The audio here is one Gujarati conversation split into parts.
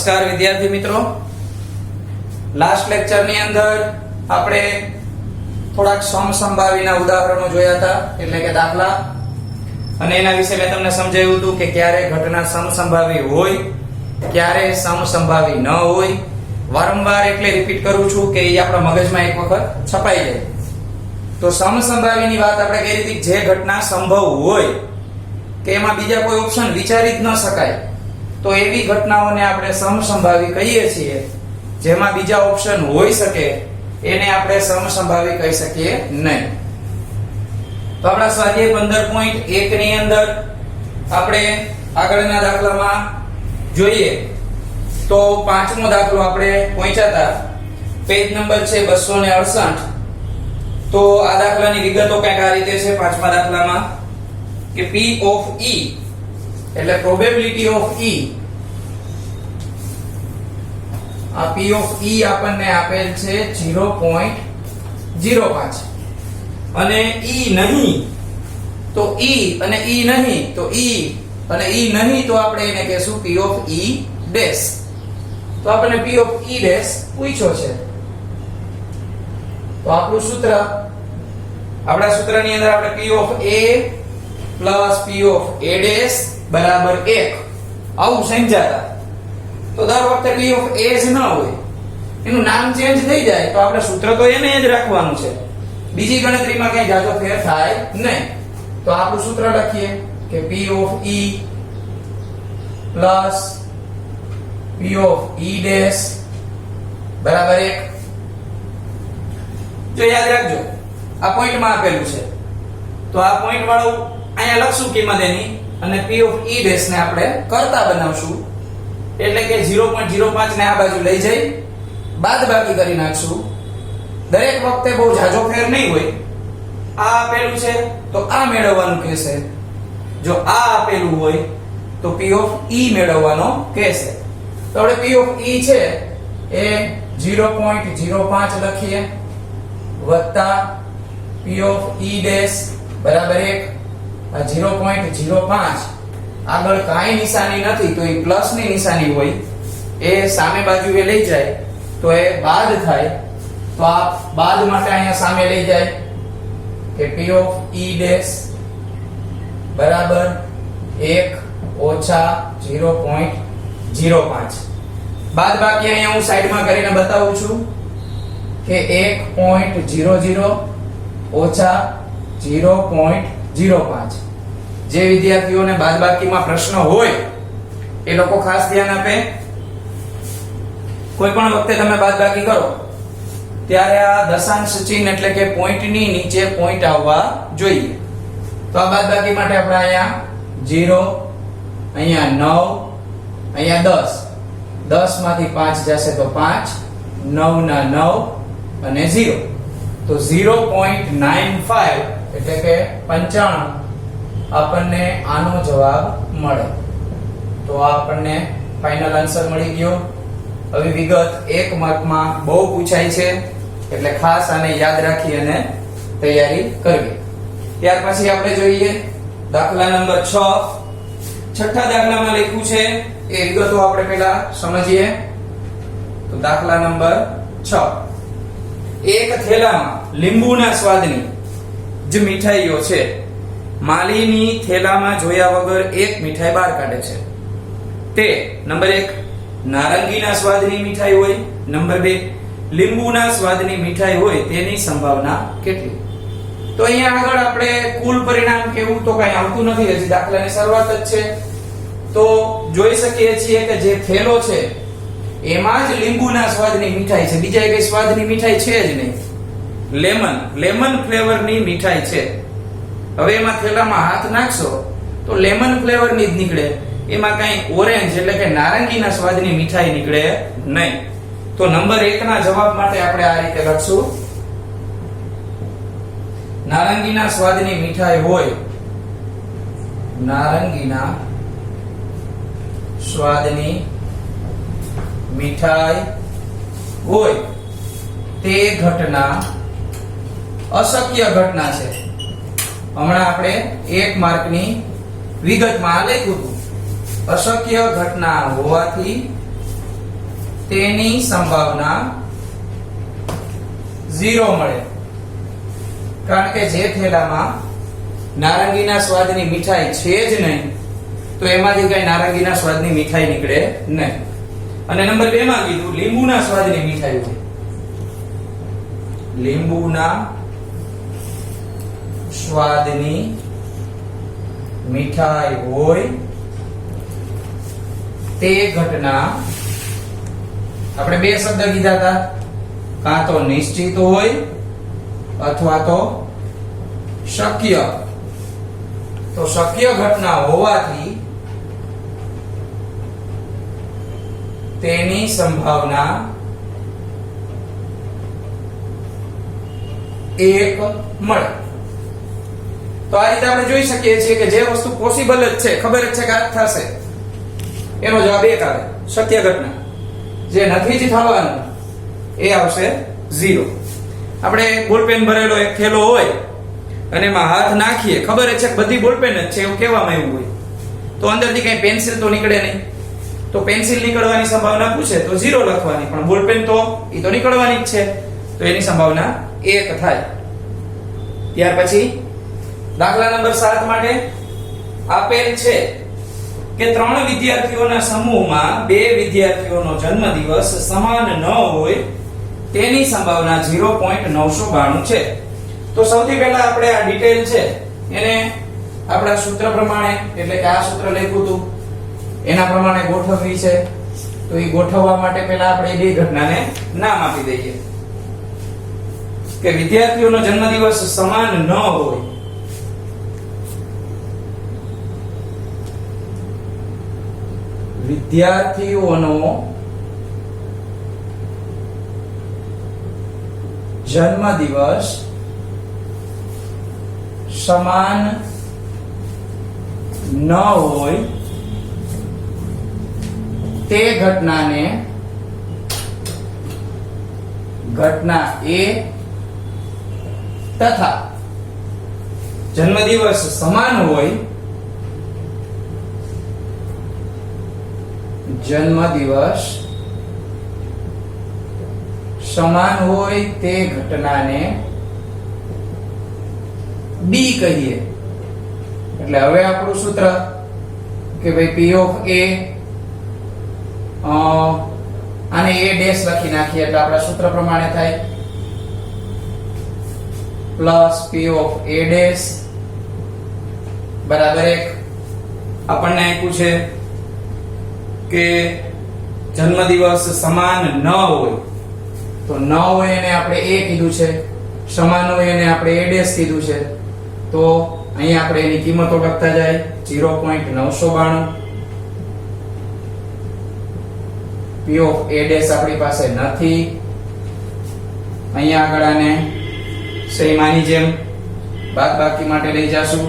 નમસ્કાર વિદ્યાર્થી મિત્રો, લાસ્ટ લેક્ચર ની અંદર આપણે થોડાક સમસંભાવીના ઉદાહરણો જોયા હતા, એટલે કે દાખલા, અને એના વિશે મેં તમને સમજાવ્યું હતું કે ક્યારે ઘટના સમસંભાવી હોય, ક્યારે સમસંભાવી ન હોય. વારંવાર એટલે રિપીટ કરું છું કે એ આપણા મગજમાં એક વખત છપાઈ જાય. તો સમસંભાવીની વાત આપણે કરી હતી, જે ઘટના સંભવ હોય કે એમાં બીજા કોઈ ઓપ્શન વિચારી જ ન શકાય, તો એવી ઘટનાઓને આપણે સમસંભાવી કહીએ છીએ. જેમાં બીજા ઓપ્શન હોઈ શકે એને આપણે સમસંભાવી કહી શકીએ નહીં. તો આપણા સ્વાધ્યાય 15.1 ની અંદર આપણે આગળના દાખલામાં જોઈએ તો પાંચમો દાખલો આપણે પહોંચ્યા હતા. પેજ નંબર છે 268. તો આ દાખલાની વિગતો કંઈક આ રીતે છે પાંચમા દાખલામાં કે P of E એટલે પ્રોબેબિલિટી ઓફ E, આ P of E આપણને આપેલ છે 0.05 અને E નહીં તો E અને E નહીં તો E અને E નહીં તો આપણે એને કહેશું P of E dash. તો આપણને P of E dash પૂછ્યો છે. તો આપણું સૂત્ર, આપણા સૂત્રની અંદર આપણે P of A plus P of A dash બરાબર 1 આવું સમજાતા. તો દર વખતે P of A જ ન હોય, એનું નામ ચેન્જ થઈ જાય તો આપણે સૂત્ર તો એને જ રાખવાનું છે, બીજી ગણતરીમાં કઈ જાજો ફેર થાય નહીં. તો આપણું સૂત્ર લખીએ કે P of E plus P of E dash બરાબર 1. જો યાદ રાખજો આ પોઈન્ટમાં આપેલું છે તો આ પોઈન્ટ વાળું અહીંયા લખશું કિંમત એની, અને P of E dash ને આપણે કરતા બનાવશું, એટલે કે 0.05 ને આ બાજુ લઈ જઈ બાદબાકી કરી નાખશું. દરેક વખતે બહુ ઝાઝો ફેર નહીં હોય. આ આપેલું છે તો આ મેળવવાનું કહેશે, જો આ આપેલું હોય તો P of E મેળવવાનો કહેશે. તો આપણે P of E છે એ 0.05 લખીએ વત્તા P of E dash બરાબર 1. આ 0.05 આગળ કાંઈ નિશાની નથી તો એ પ્લસ ની નિશાની હોય, એ સામે બાજુએ લઈ જાય તો એ બાદ થાય. તો આ બાદ માટે અહીંયા સામે લઈ જાય કે P of E dash બરાબર 1 ઓછા 0.05. બાદ બાકી અહીંયા હું સાઈડમાં કરીને બતાવું છું કે 1.00 ઓછા 0.05. જે વિદ્યાર્થીઓને બાદબાકીમાં પ્રશ્ન હોય એ લોકો ખાસ ધ્યાન આપે. કોઈ પણ વખતે તમે બાદબાકી કરો ત્યારે આ દશાંશ ચિહ્ન એટલે કે પોઈન્ટની નીચે પોઈન્ટ આવવા જોઈએ. તો આ બાદબાકી માટે આપણે અહીંયા 0, અહીંયા 9, અહીંયા 10, 10 માંથી 5 જશે તો 5, 9 ના 9 અને 0. તો 0.95 એટલે કે 95 આપણને આનો જવાબ મળે. તો આપણને ફાઇનલ આન્સર મળી ગયો. હવે વિગત 1 માર્કમાં બહુ પૂછાય છે એટલે ખાસ આને યાદ રાખી અને તૈયારી કરવી. ત્યાર પછી આપણે જોઈએ દાખલા નંબર 6. છઠ્ઠા દાખલામાં લખ્યું છે એ વિગતો આપણે પહેલા સમજીએ. તો દાખલા નંબર 6. એક થેલામાં લીંબુના સ્વાદની જે મીઠાઈઓ છે, માલીની થેલામાં જોયા વગર એક મીઠાઈ બહાર કાઢે છે. તે નંબર 1 નારંગીના સ્વાદની મીઠાઈ હોય, નંબર 2 લીંબુના સ્વાદની મીઠાઈ હોય તેની સંભાવના કેટલી? તો અહીંયા આગળ આપણે કુલ પરિણામ કેવું તો કઈ આવતું નથી, હજી દાખલાની શરૂઆત જ છે. તો જોઈ શકીએ છીએ કે જે થેલો છે એમાં જ લીંબુના સ્વાદની મીઠાઈ છે, બીજા કઈ સ્વાદની મીઠાઈ છે જ નહીં. લેમન ફ્લેવરની મીઠાઈ છે. હવે એમાં થેલામાં હાથ નાખશો તો લેમન ફ્લેવરની જ નીકળે, એમાં કઈ ઓરેન્જ એટલે કે નારંગીના સ્વાદની મીઠાઈ નીકળે નહીં. તો નંબર 1 ના જવાબ માટે આપણે આ રીતે લખશું. નારંગીના સ્વાદની મીઠાઈ હોય, નારંગીના સ્વાદની મીઠાઈ હોય તે ઘટના અશક્ય ઘટના છે. હમણાં આપણે 1 માર્કની વિગતમાં લખ્યું હતું. અશક્ય ઘટના હોવાથી તેની સંભાવના 0 મળે. કારણ કે જે થેલામાં નારંગીના સ્વાદની મીઠાઈ છે જ નહીં તો એમાંથી કઈ નારંગીના સ્વાદની મીઠાઈ નીકળે નહીં. અને નંબર 2 માં કીધું લીંબુના સ્વાદની મીઠાઈ હોય. લીંબુના સ્વાદની મીઠાઈ હોય તે ઘટના આપણે 2 શબ્દ કીધા હતા, કાં તો નિશ્ચિત હોય અથવા તો શક્ય. તો શક્ય ઘટના હોવાથી તેની સંભાવના 1 મળે. તો આ રીતે આપણે જોઈ શકીએ છીએ કે જે વસ્તુ પોસિબલ જ છે, ખબર જ છે કે આ થશે, એનો જવાબ 1 આવે. શક્ય ઘટના જે નથી જ થવાનું એ આવશે 0. આપણે બોલપેન ભરેલો એક થેલો હોય અને એમાં હાથ નાખીએ, ખબર જ છે કે બધી બોલપેન જ છે એવું કહેવામાં આવ્યું હોય, તો અંદરથી કઈ પેન્સિલ તો નીકળે નહીં. તો પેન્સિલ નીકળવાની સંભાવના પૂછે તો 0 લખવાની, પણ બોલપેન તો ઈ તો નીકળવાની જ છે, તો એની સંભાવના 1 થાય. ત્યાર પછી દાખલા નંબર 7 માટે આપેલ છે કે 3 વિદ્યાર્થીઓના સમૂહમાં 2 વિદ્યાર્થીઓનો જન્મદિવસ સમાન ન હોય તેની સંભાવના 0.992 છે. તો સૌથી પહેલા આપણે આ ડિટેલ છે એને આપણા સૂત્ર પ્રમાણે, એટલે કે આ સૂત્ર લખ્યું હતું એના પ્રમાણે ગોઠવવી છે. તો એ ગોઠવવા માટે પહેલા આપણે બે ઘટનાને નામ આપી દઈએ કે વિદ્યાર્થીઓનો જન્મદિવસ સમાન ન હોય. વિદ્યાર્થીઓનો જન્મદિવસ સમાન ન હોય તે ઘટનાને ઘટના A તથા જન્મદિવસ સમાન હોય જન્મદિવસ સમાન હોય તે ઘટનાને B કહીએ. એટલે હવે આપણું સૂત્ર કે ભાઈ P of A આને A ડેશ લખી નાખીએ એટલે આપણા સૂત્ર પ્રમાણે થાય plus P of A dash બરાબર 1. આપણને આપ્યું છે કે જન્મદિવસ સમાન ન હોય, તો ન હોય એને આપણે A કીધું છે, સમાન હોય એને આપણે A ડેશ કીધું છે. તો અહીં આપણે એની કિંમતો લખતા જાય 0.992. P of A ડેશ આપણી પાસે નથી, અહીંયા આગળ આને સહીમાની જેમ બાદબાકી માટે લઈ જાશું.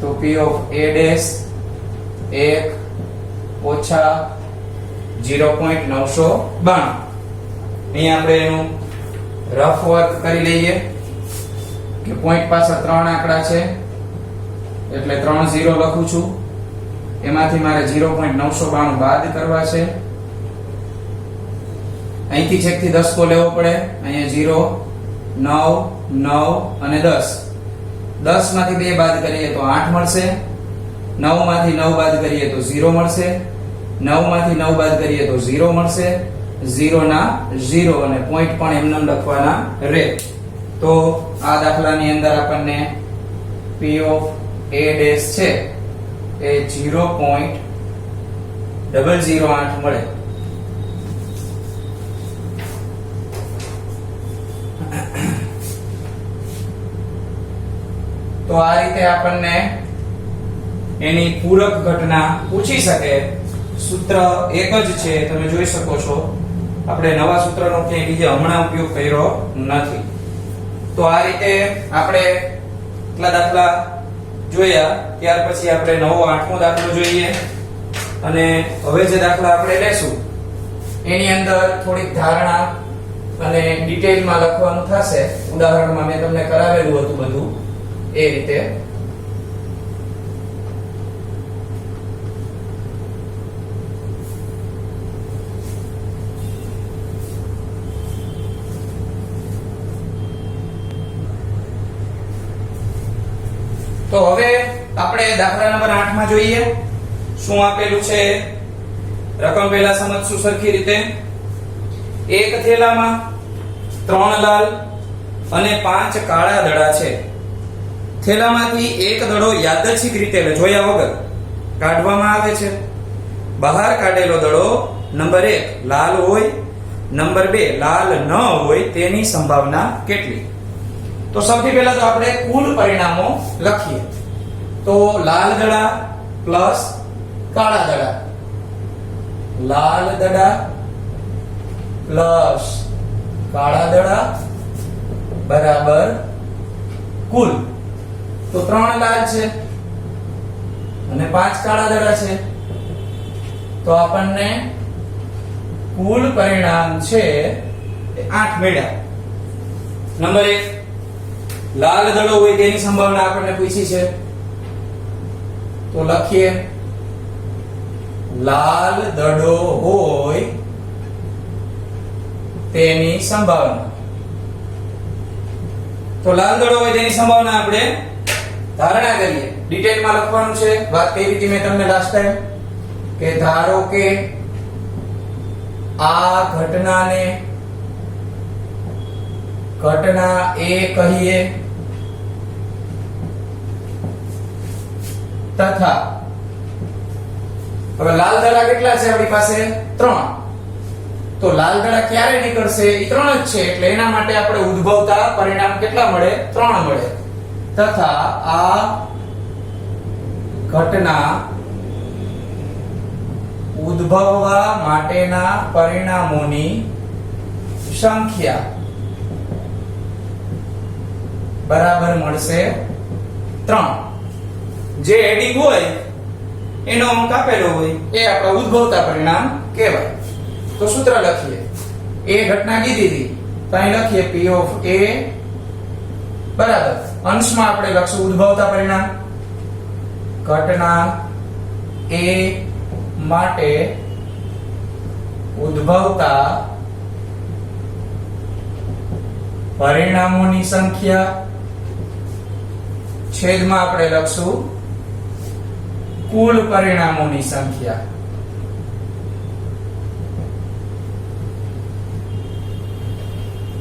તો P of A ડેશ 1 ઓછા 0.992. અહીં આપણે એનું રફ વર્ક કરી લઈએ કે પોઈન્ટ પાછળ 3 આંકડા છે એટલે 3 0 લખું છું, એમાંથી મારે 0.992 બાદ કરવા છે. અહીંથી છેકથી 10 કો લેવો પડે, અહીંયા 0 9 9 અને 10. 10 માંથી 2 બાદ કરીએ તો 8 મળશે, 9 માંથી 9 બાદ કરીએ તો 0 મળશે, 9 માંથી 9 બાદ કરીએ તો 0 મળશે, 0 ના 0 અને પોઈન્ટ પણ એમને લખવાના રહે. તો આ દાખલાની અંદર આપણને P of A ડેશ છે એ 0.008 મળે. તો આ રીતે આપણને એની પૂરક ઘટના પૂછી શકે. સૂત્ર એક જ છે, તમે જોઈ શકો છો. આપણે નવા સૂત્રનો ક્યાંય બીજા હમણાં ઉપયોગ કર્યો નથી. તો આ રીતે આપણે એટલા દાખલા જોયા. ત્યાર પછી આપણે નવો 8મો દાખલો જોઈએ. અને હવે જે દાખલા આપણે લેશું એની અંદર થોડીક ધારણા અને ડિટેલમાં લખવાનું થશે. ઉદાહરણમાં મેં તમને કરાવેલું હતું બધું એ રીતે. તો હવે આપણે દાખલા નંબર 8 માં જોઈએ શું આપેલું છે. રકમ પહેલા સમજશું સરખી રીતે. એક થેલામાં 3 લાલ અને 5 કાળા દડા છે. થેલામાંથી એક દડો યાદચ્છિક રીતે જોયા વગર કાઢવામાં આવે છે. બહાર કાઢેલો દડો નંબર 1 લાલ હોય, નંબર 2 લાલ ન હોય તેની સંભાવના કેટલી? તો સૌથી પહેલા તો આપણે કુલ પરિણામો લખીએ. તો લાલ દડા પ્લસ કાળા દડા, લાલ દડા પ્લસ કાળા દડા બરાબર કુલ. તો 3 લાલ છે અને 5 કાળા દડા છે, તો આપણને કુલ પરિણામ છે 8 મળ્યા. નંબર 1 લાલ દડો હોય તેની સંભાવના આપણને પૂછી છે, તો લખીએ લાલ દડો હોય તેની સંભાવના. તો લાલ દડો હોય તેની સંભાવના આપણે ધારણા કરીએ. ડિટેલમાં લખવાનું છે. વાત કરી હતી મેં તમને લાસ્ટ ટાઈમ કે ધારો કે આ ઘટનાને ઘટના A કહીએ તથા હવે લાલ દડા કેટલા છે આપણી પાસે? 3. તો લાલ દડા ક્યારે નીકળશે? એ 3 જ છે, એટલે એના માટે આપણે ઉદ્ભવતા પરિણામ કેટલા મળે? 3 મળે. તથા આ ઘટના ઉદ્ભવવા માટેના પરિણામોની સંખ્યા બરાબર મળશે 3. જે હેડિંગ હોય એનો અંક આપેલો હોય એ આપણા ઉદ્ભવતા પરિણામ કહેવાય. તો સૂત્ર લખીએ. એ ઘટના કીધી હતી તો અહીં લખીએ P of A બરાબર અંશમાં આપણે લખશું ઉદ્ભવતા પરિણામ. ઘટના A માટે ઉદ્ભવતા પરિણામોની સંખ્યા છેદમાં આપણે લખશું કુલ પરિણામોની સંખ્યા.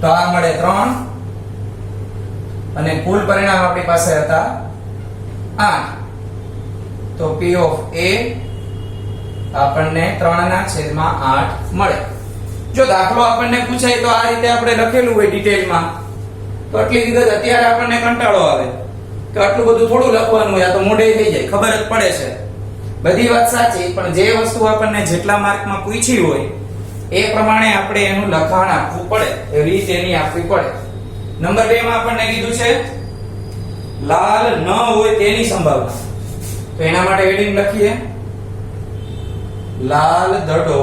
તો આ મળે 3 અને કુલ પરિણામ આપણી પાસે હતા 8. તો P of A આપણને 3/8 મળે. જો દાખલો આપણને પૂછાય તો આ રીતે આપણે લખેલું હોય ડિટેલમાં તો આટલી વિગત અત્યારે આપણને કંટાળો આવે કે આટલું બધું થોડું લખવાનું હોય, આ તો મોઢે થઈ જાય, ખબર જ પડે છે. બધી વાત સાચી, પણ જે વસ્તુ આપણને જેટલા માર્કમાં પૂછી હોય એ પ્રમાણે આપણે એનું લખાણ આપવું પડે, એ રીત એની આપવી પડે. નંબર 2 માં આપણને કીધું છે લાલ ન હોય તેની સંભાવના. તો એના માટે હેડિંગ લખીએ લાલ દડો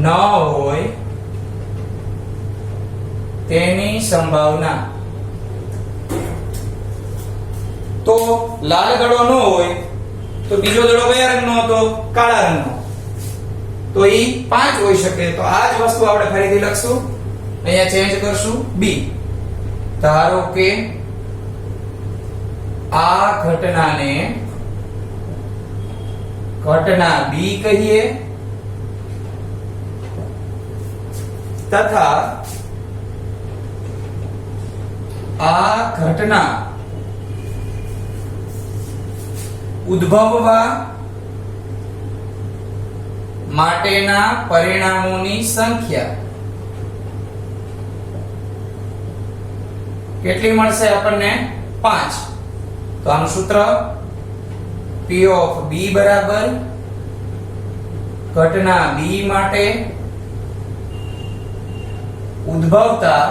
ન હોય તેની સંભાવના. તો લાલ દડો ન હોય તો બીજો દડો કયા રંગનો હતો? કાળા રંગનો. તો ઈ 5 હોઈ શકે. તો આ જ વસ્તુ આપણે ફરીથી લખશું, અહીંયા ચેન્જ કરશું B. ધારો કે આ ઘટનાને ઘટના B કહીએ તથા આ ઘટના ઉદ્ભવવા માટેના પરિણામોની સંખ્યા કેટલી મળશે આપણને? 5. તો આનું સૂત્ર P of B બરાબર ઘટના B માટે ઉદ્ભવતા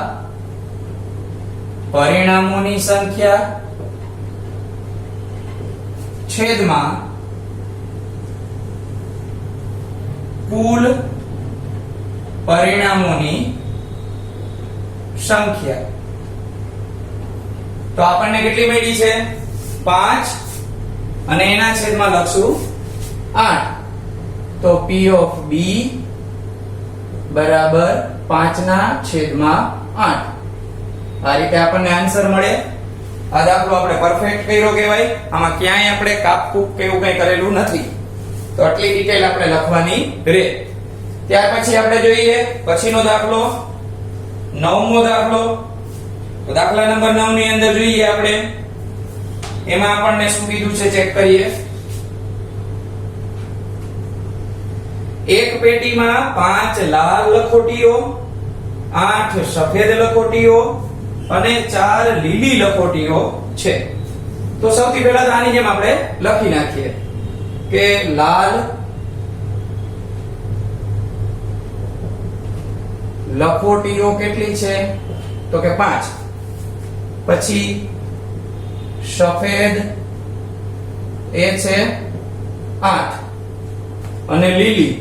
પરિણામોની સંખ્યા છેદમાં કુલ પરિણામોની સંખ્યા. તો આપણને કેટલી મળી છે? 5 અને એના છેદમાં લખશું 8. તો P of B બરાબર 5/8. આ રીતે આપણને આન્સર મળે. આ દાખલો આપણે પરફેક્ટ કર્યો કહેવાય. આમાં ક્યાંય આપણે કાપકૂપ કે એવું કંઈ કરેલું નથી. તો આટલી ડિટેલ આપણે લખવાની રહે. ત્યાર પછી આપણે જોઈએ પછીનો દાખલો 9મો દાખલો. તો દાખલા નંબર 9 ની અંદર જોઈએ આપણે, એમાં આપણને શું કીધું છે ચેક કરીએ. એક પેટીમાં 5 લાલ લખોટીઓ, 8 સફેદ લખોટીઓ અને 4 લીલી લખોટીઓ છે. તો સૌથી પહેલા તો આની જેમ આપણે લખી નાખીએ કે લાલ લખોટીઓ કેટલી છે? તો કે 5. પછી સફેદ એ છે 8 અને લીલી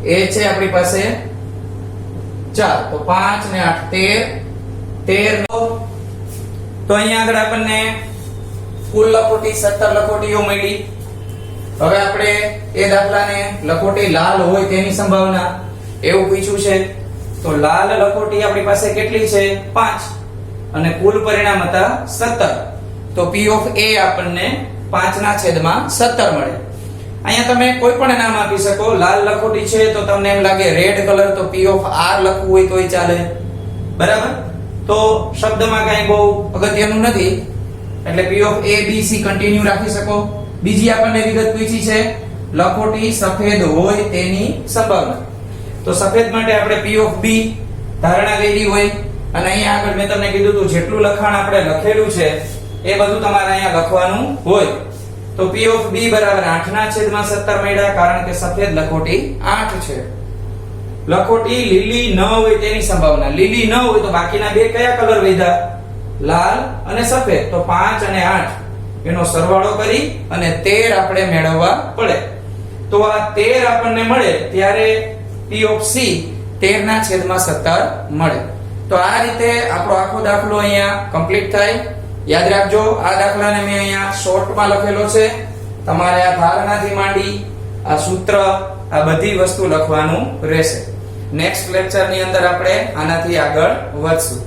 એ છે આપણી પાસે 4. તો 5 ને 8 13. તો અહીંયા આગળ આપણને કુલ લખોટી 17 લખોટીઓ મળી. હવે આપણે એ દાખલાને લખોટી લાલ હોય તેની સંભાવના એવું પૂછ્યું છે. તો લાલ લખોટી આપણી પાસે કેટલી છે? 5 અને કુલ પરિણામ હતા 17. તો P of A આપણને 5/17 મળે. અહીંયા તમે કોઈ પણ નામ આપી શકો. લાલ લખોટી છે તો તમને એમ લાગે રેડ કલર, તો P of R લખવું હોય તોય ચાલે, બરાબર. તો શબ્દમાં કાંઈ બહુ અગત્યનું નથી, એટલે P of A B C continue રાખી શકો. બીજી આપણને વિગત પૂછી છે લખોટી સફેદ હોય તેની સંભાવના. તો સફેદ માટે આપણે P of B ધારણા કરી હોય, અને અહીંયા આગળ મેં તમને કીધું હતું જેટલું લખાણ આપણે લખેલું છે એ બધું તમારે અહીંયા લખવાનું હોય. તો P of B બરાબર 8/17 મળ્યા, કારણ કે સફેદ લખોટી 8 છે. લખોટી લીલી ન હોય તેની સંભાવના. લીલી ન હોય તો બાકીના બે કયા કલર વધ્યા? લાલ અને સફેદ. તો 5 અને 8 એનો સરવાળો કરી અને 13 આપણે મેળવવા પડે. તો આ 13 આપણને મળે ત્યારે P of C 13/17 મળે. તો આ રીતે આપણો આખો દાખલો અહીંયા કમ્પ્લીટ થાય. યાદ રાખજો, આ દાખલાને મેં અહીંયા શોર્ટમાં લખેલો છે. તમારે આ ધારણાથી માંડી આ સૂત્ર, આ બધી વસ્તુ લખવાનું રહેશે. નેક્સ્ટ લેક્ચરની અંદર આપણે આનાથી આગળ વધશું.